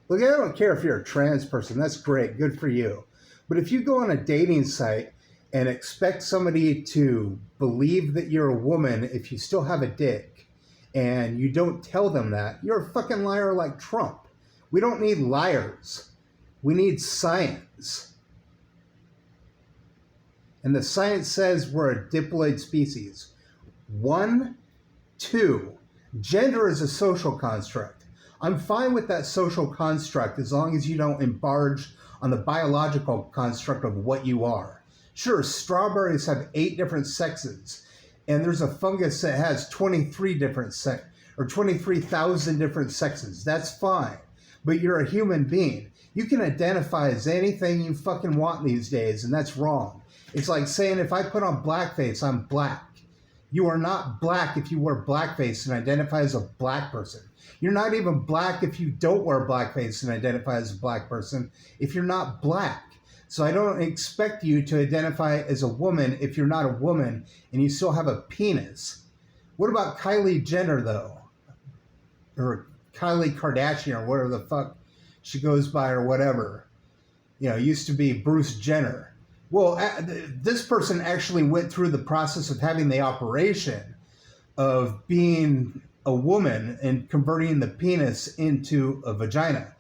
Look, I don't care if you're a trans person. That's great. Good for you. But if you go on a dating site and expect somebody to believe that you're a woman if you still have a dick and you don't tell them that, you're a fucking liar like Trump. We don't need liars. We need science. And the science says we're a diploid species. 1, 2, gender is a social construct. I'm fine with that social construct as long as you don't enlarge on the biological construct of what you are. Sure, strawberries have 8 different sexes, and there's a fungus that has 23 different or 23,000 different sexes. That's fine, but you're a human being. You can identify as anything you fucking want these days, and that's wrong. It's like saying if I put on blackface, I'm black. You are not black if you wear blackface and identify as a black person. You're not even black if you don't wear blackface and identify as a black person if you're not black. So I don't expect you to identify as a woman if you're not a woman and you still have a penis. What about Kylie Jenner, though? Or Kylie Kardashian, or whatever the fuck she goes by, or whatever. You know, used to be Bruce Jenner. Well, this person actually went through the process of having the operation of being a woman and converting the penis into a vagina.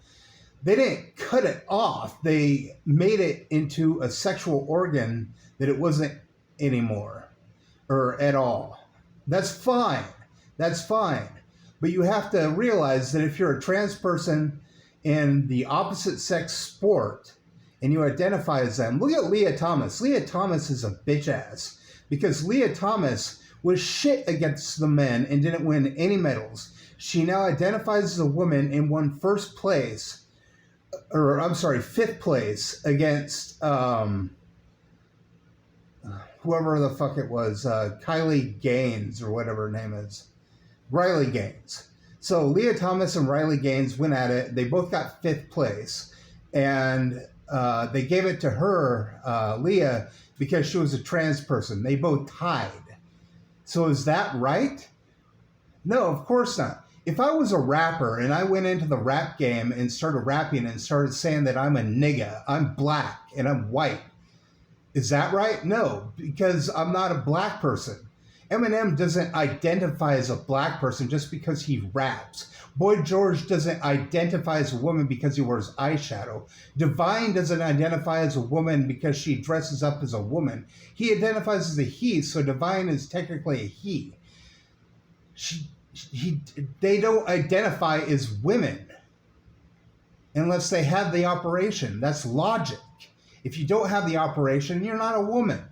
They didn't cut it off. They made it into a sexual organ that it wasn't anymore or at all. That's fine. That's fine. But you have to realize that if you're a trans person in the opposite sex sport, and you identify as them. Look at Leah Thomas. Leah Thomas is a bitch ass because Leah Thomas was shit against the men and didn't win any medals. She now identifies as a woman and won fifth place against whoever the fuck it was, Kylie Gaines or whatever her name is, Riley Gaines. So Leah Thomas and Riley Gaines went at it. They both got 5th place, and they gave it to her, Leah, because she was a trans person. They both tied. So is that right? No, of course not. If I was a rapper and I went into the rap game and started rapping and started saying that I'm a nigga, I'm black and I'm white, is that right? No, because I'm not a black person. Eminem doesn't identify as a black person just because he raps. Boy George doesn't identify as a woman because he wears eyeshadow. Divine doesn't identify as a woman because she dresses up as a woman. He identifies as a he, so Divine is technically a he. They don't identify as women unless they have the operation. That's logic. If you don't have the operation, you're not a woman.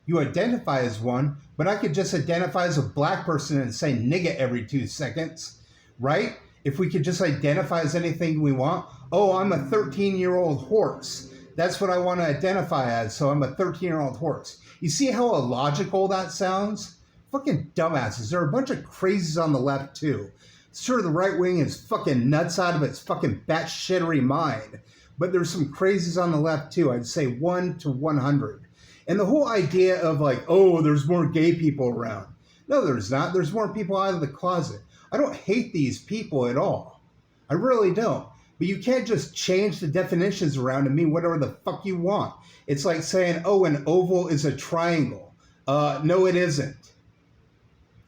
You identify as one, but I could just identify as a black person and say nigga every 2 seconds, right? If we could just identify as anything we want. Oh, I'm a 13-year-old horse. That's what I want to identify as, so I'm a 13-year-old horse. You see how illogical that sounds? Fucking dumbasses. There are a bunch of crazies on the left, too. Sure, the right wing is fucking nuts out of its fucking batshittery mind, but there's some crazies on the left, too. I'd say 1 to 100. And the whole idea of like, oh, there's more gay people around. No, there's not. There's more people out of the closet. I don't hate these people at all. I really don't. But you can't just change the definitions around and mean whatever the fuck you want. It's like saying, oh, an oval is a triangle. No, it isn't.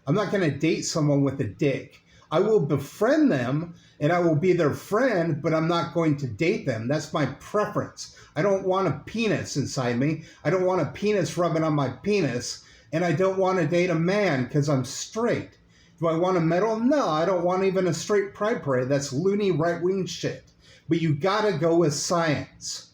I'm not going to date someone with a dick. I will befriend them and I will be their friend, but I'm not going to date them. That's my preference. I don't want a penis inside me. I don't want a penis rubbing on my penis. And I don't want to date a man because I'm straight. Do I want a medal? No, I don't want even a straight pride parade. That's loony right-wing shit. But you gotta go with science.